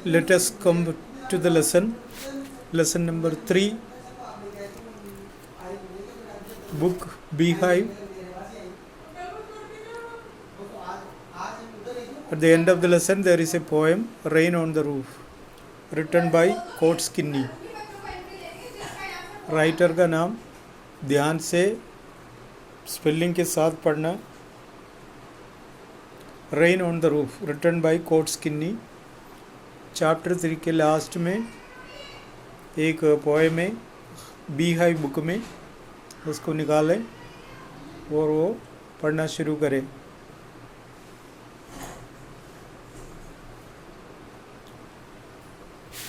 Let us come to the lesson number 3, book Beehive. At the end of the lesson there is a poem, Rain on the Roof, written by Coates Kinney. Writer का नाम ध्यान से spelling के साथ पढ़ना, rain on the roof, written by Coates Kinney. Chapter 3 के last में एक पोएम है बी हाइव बुक में, उसको निकालें और वो पढ़ना शुरू करें।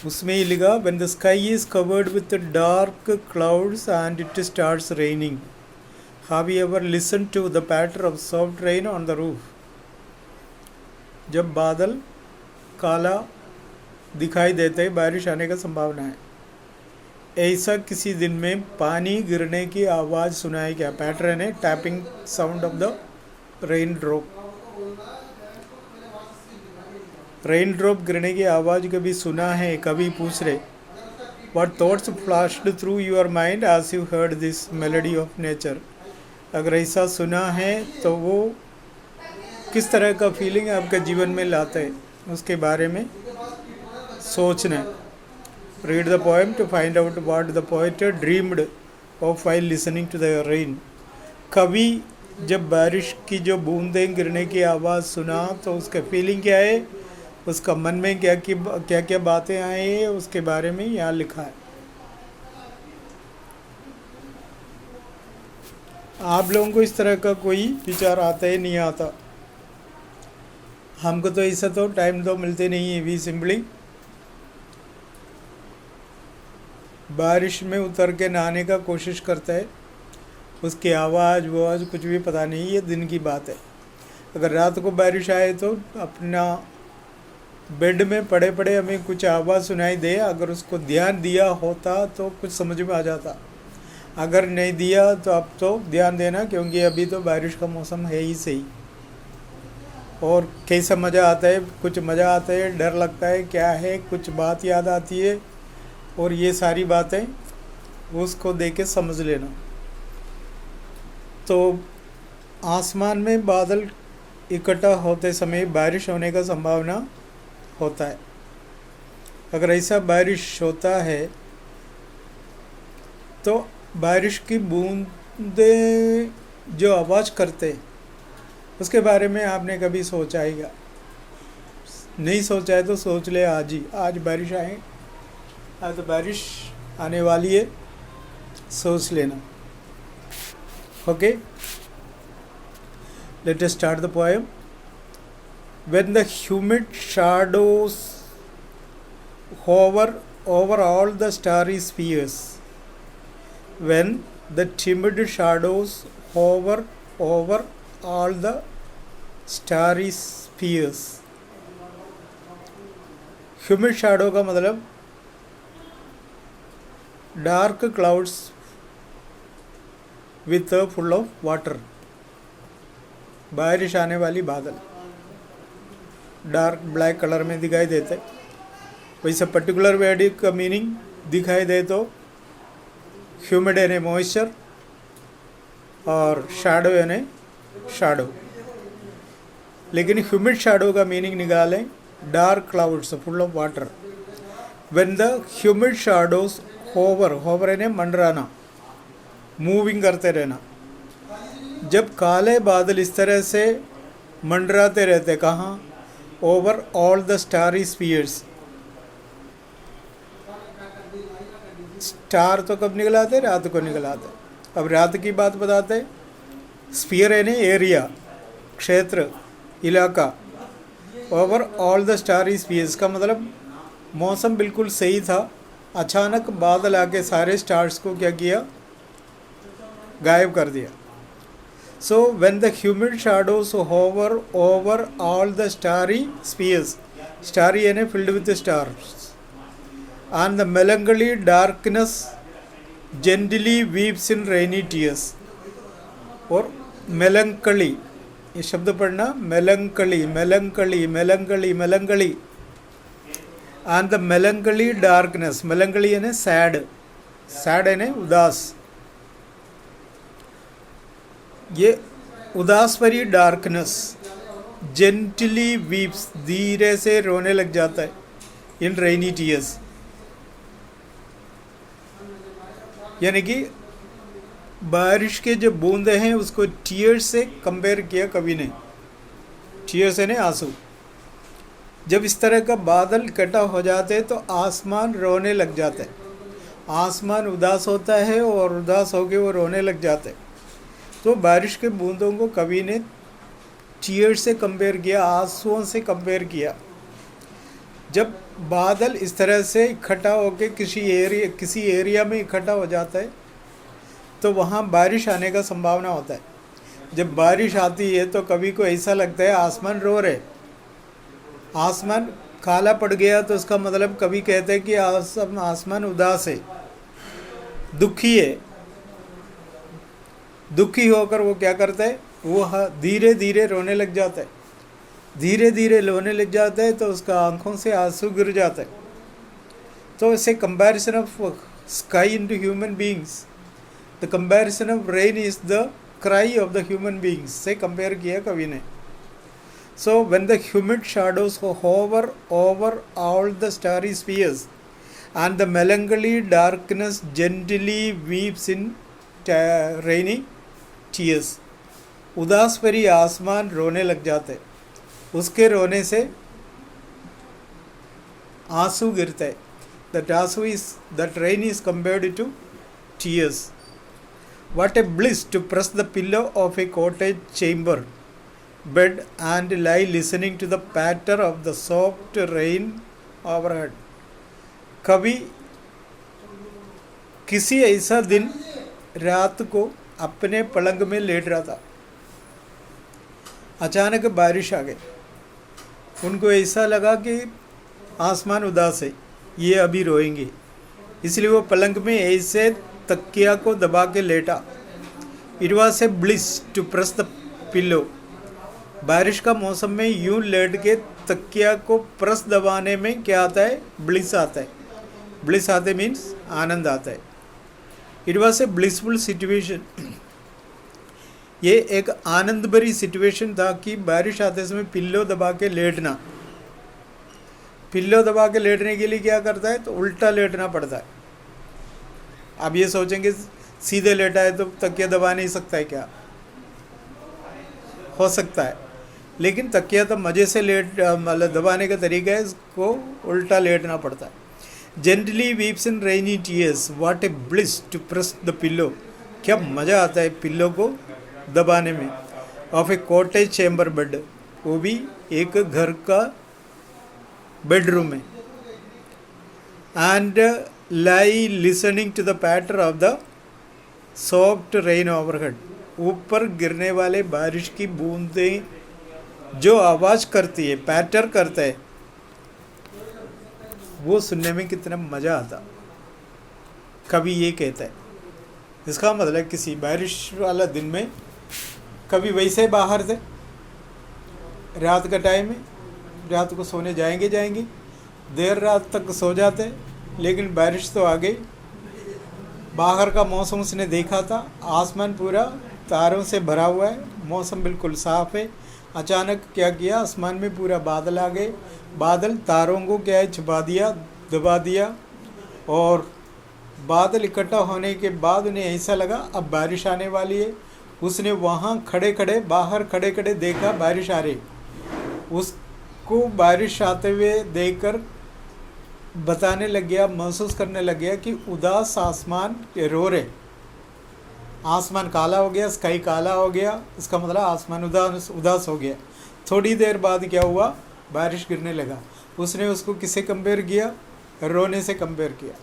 उसमें ये लिखा, when the sky is covered with dark clouds and it starts raining, have you ever listened to the patter of soft rain on the roof? जब बादल काला दिखाई देते हैं, बारिश आने का संभावना है, ऐसा किसी दिन में पानी गिरने की आवाज़ सुनाई क्या? पैटर्न है tapping sound of the rain drop. Rain drop गिरने की आवाज़ कभी सुना है? कभी पूछ रहे, What thoughts flashed through your mind as you heard this melody of nature? अगर ऐसा सुना है तो वो किस तरह का फीलिंग आपके जीवन में लाता है, उसके बारे में सोचना। Read the poem to find out what the poet dreamed of while listening to the rain. कभी जब बारिश की जो बूंदें गिरने की आवाज़ सुना तो उसका फीलिंग क्या है, उसका मन में क्या क्या बातें आई है, उसके बारे में यहाँ लिखा है। आप लोगों को इस तरह का कोई विचार आता है? नहीं आता? हमको तो ऐसा तो टाइम तो मिलते नहीं है। वी सिंपली बारिश में उतर के नहाने का कोशिश करता है, उसकी आवाज़ कुछ भी पता नहीं, ये दिन की बात है। अगर रात को बारिश आए तो अपना बेड में पड़े पड़े हमें कुछ आवाज़ सुनाई दे, अगर उसको ध्यान दिया होता तो कुछ समझ में आ जाता। अगर नहीं दिया तो अब तो ध्यान देना, क्योंकि अभी तो बारिश का मौसम है ही सही। और कैसा मज़ा आता है, कुछ मज़ा आता है, डर लगता है, क्या है, कुछ बात याद आती है, और ये सारी बातें उसको देख के समझ लेना। तो आसमान में बादल इकट्ठा होते समय बारिश होने का संभावना होता है। अगर ऐसा बारिश होता है तो बारिश की बूंदे जो आवाज़ करते, उसके बारे में आपने कभी सोचा है क्या? नहीं सोचा है तो सोच ले आज ही। आज बारिश आए, आज तो बारिश आने वाली है, सोच लेना। Okay, let us start the poem. When the humid shadows hover over all the starry spheres, when the timid shadows hover over all the starry spheres, humid shadow का मतलब dark clouds with full of water, बारिश आने वाली बादल dark black colour में दिखाई देते। वैसे पर्टिकुलर वर्ड का मीनिंग दिखाई दे तो ह्यूमिड यानी मॉइस्चर और शैडो यानी शैडो। लेकिन ह्यूमिड शैडो का मीनिंग निकालें, dark clouds full of water. When the humid shadows hover यानी मंडराना, मूविंग करते रहना। जब काले बादल इस तरह से मंडराते रहते, कहाँ? Over all the starry spheres. Star तो कब निकल आते? रात को निकल आते। अब रात की बात बताते। स्फीयर यानी एरिया, क्षेत्र, इलाका। Over all the starry spheres का मतलब मौसम बिल्कुल सही था, अचानक बादल आके सारे स्टार्स को क्या किया? गायब कर दिया। So when the humid shadows hover over all the starry spheres, starry यानी filled with stars, and the melancholy darkness gently weeps in rainy tears. और melancholy, ये शब्द पढ़ना, melancholy, melancholy, melancholy, melancholy, and the melancholy darkness, melancholy यानी sad, sad यानी उदास, ये उदास भरी डार्कनेस जेंटली वीप्स, धीरे से रोने लग जाता है, इन रेनी टीयर्स, यानी कि बारिश के जो बूंदे हैं उसको टीयर्स से कंपेयर किया कवि ने, टीयर्स यानी आंसू। जब इस तरह का बादल इकट्ठा हो जाते हैं तो आसमान रोने लग जाता है, आसमान उदास होता है और उदास होकर वो रोने लग जाते हैं। तो बारिश के बूंदों को कवि ने टीयर्स से कंपेयर किया, आंसुओं से कंपेयर किया। जब बादल इस तरह से इकट्ठा होकर किसी एरिया में इकट्ठा हो जाता है तो वहाँ बारिश आने का संभावना होता है। जब बारिश आती है तो कभी को ऐसा लगता है आसमान रो रहे, आसमान काला पड़ गया तो उसका मतलब कभी कहते हैं कि आसमान उदास है, दुखी है। दुखी होकर वो क्या करता है, वो धीरे धीरे रोने लग जाता है, धीरे धीरे रोने लग जाता है तो उसका आंखों से आंसू गिर जाता है। तो इसे comparison of sky into human beings, the comparison of rain is the cry of the human beings से कंपेयर किया कवि ने। So when the humid shadows hover over all the starry spheres and the melancholy darkness gently weeps in rainy tears, उदास भरी आसमान रोने लग जाते, उसके रोने से आंसू गिरते हैं। That rain is compared to tears. What a bliss to press the pillow of a cottage chamber bed and lie listening to the patter of the soft rain overhead. कभी किसी ऐसा दिन रात को अपने पलंग में लेट रहा था, अचानक बारिश आ गई, उनको ऐसा लगा कि आसमान उदास है, ये अभी रोएंगे, इसलिए वो पलंग में ऐसे तकिया को दबा के लेटा। It was a bliss to press the pillow. बारिश का मौसम में यूं लेट के तकिया को प्रेस दबाने में क्या आता है, ब्लिस आता है। ब्लिस आते मीन्स आनंद आता है। It was a blissful situation, ये एक आनंद भरी सिचुएशन था कि बारिश आते समय पिल्लो दबा के लेटना। पिल्लो दबा के लेटने के लिए क्या करता है, तो उल्टा लेटना पड़ता है। आप ये सोचेंगे सीधे लेटा है तो तकिया दबा नहीं सकता है, क्या हो सकता है, लेकिन तकिया तो मज़े से मतलब दबाने का तरीका है, इसको उल्टा लेटना पड़ता है। Gently weeps in rainy tears, what a bliss to press the pillow, क्या मज़ा आता है पिल्लो को दबाने में। Of a cottage chamber bed, वो भी एक घर का बेडरूम में। And lie listening to the patter of the soft rain overhead, ऊपर गिरने वाले बारिश की बूंदें जो आवाज़ करती है, पैटर करता है, वो सुनने में कितना मज़ा आता। कभी ये कहता है, इसका मतलब किसी बारिश वाला दिन में कभी वैसे बाहर थे रात का टाइम में, रात को सोने जाएंगे देर रात तक सो जाते, लेकिन बारिश तो आ गई। बाहर का मौसम उसने देखा था, आसमान पूरा तारों से भरा हुआ है, मौसम बिल्कुल साफ़ है। अचानक क्या किया, आसमान में पूरा बादल आ गए, बादल तारों को क्या है छुपा दिया, दबा दिया, और बादल इकट्ठा होने के बाद उन्हें ऐसा लगा अब बारिश आने वाली है। उसने वहाँ बाहर खड़े खड़े देखा बारिश आ रही, उसको बारिश आते हुए देखकर बताने लग गया, महसूस करने लग गया कि उदास आसमान रो रहे, आसमान काला हो गया, स्काई काला हो गया, इसका मतलब आसमान उदास हो गया। थोड़ी देर बाद क्या हुआ, बारिश गिरने लगा। उसने उसको किससे कंपेयर किया, रोने से कंपेयर किया,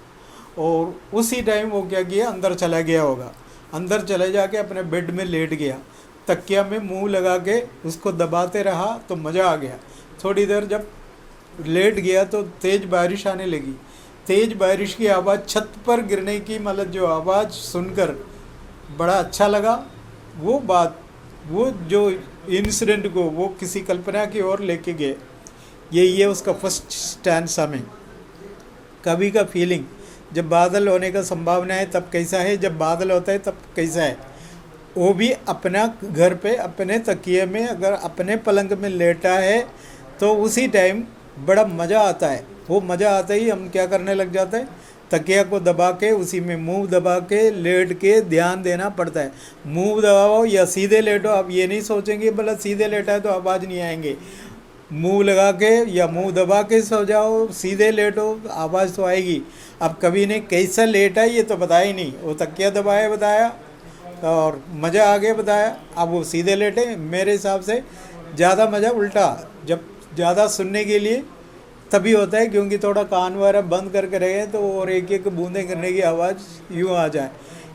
और उसी टाइम वो क्या किया, अंदर चला गया होगा। अंदर चले जाके अपने बेड में लेट गया, तकिया में मुंह लगा के उसको दबाते रहा तो मज़ा आ गया। थोड़ी देर जब लेट गया तो तेज़ बारिश आने लगी। तेज बारिश की आवाज़ छत पर गिरने की मतलब जो आवाज़ सुनकर बड़ा अच्छा लगा। वो बात, वो जो इंसिडेंट को वो किसी कल्पना की ओर लेके गए। ये उसका फर्स्ट स्टैंसा में। कभी का फीलिंग, जब बादल होने का संभावना है तब कैसा है, जब बादल होता है तब कैसा है। वो भी अपना घर पे अपने तकिए में अगर अपने पलंग में लेटा है तो उसी टाइम बड़ा मज़ा आता है। वो मज़ा आता ही हम क्या करने लग जाता है, तकिया को दबा के उसी में मुंह दबा के लेट के ध्यान देना पड़ता है। मुंह दबाओ या सीधे लेटो, आप ये नहीं सोचेंगे भला सीधे लेटा है तो आवाज़ नहीं आएंगे। मुंह लगा के या मुंह दबा के सो जाओ, सीधे लेटो, आवाज़ तो आएगी। अब कभी ने कैसा लेटा ये तो बताया ही नहीं, वो तकिया दबाया बताया और मज़ा आ गया बताया। अब वो सीधे लेटे। मेरे हिसाब से ज़्यादा मज़ा उल्टा, जब ज़्यादा सुनने के लिए तभी होता है क्योंकि थोड़ा कान वगैरह बंद करके रहे तो और एक एक बूंदें गिरने की आवाज़ यूँ आ जाए।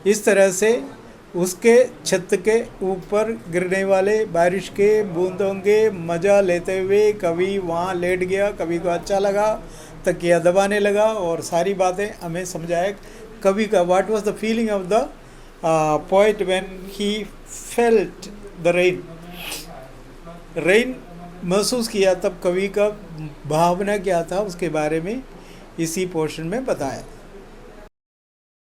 इस तरह से उसके छत के ऊपर गिरने वाले बारिश के बूंदों के मज़ा लेते हुए कभी वहाँ लेट गया, कभी को अच्छा लगा, तकिया दबाने लगा और सारी बातें हमें समझाए। कभी का what was the feeling of the poet when he felt the rain महसूस किया, तब कवि का भावना क्या था उसके बारे में इसी पोर्शन में बताया।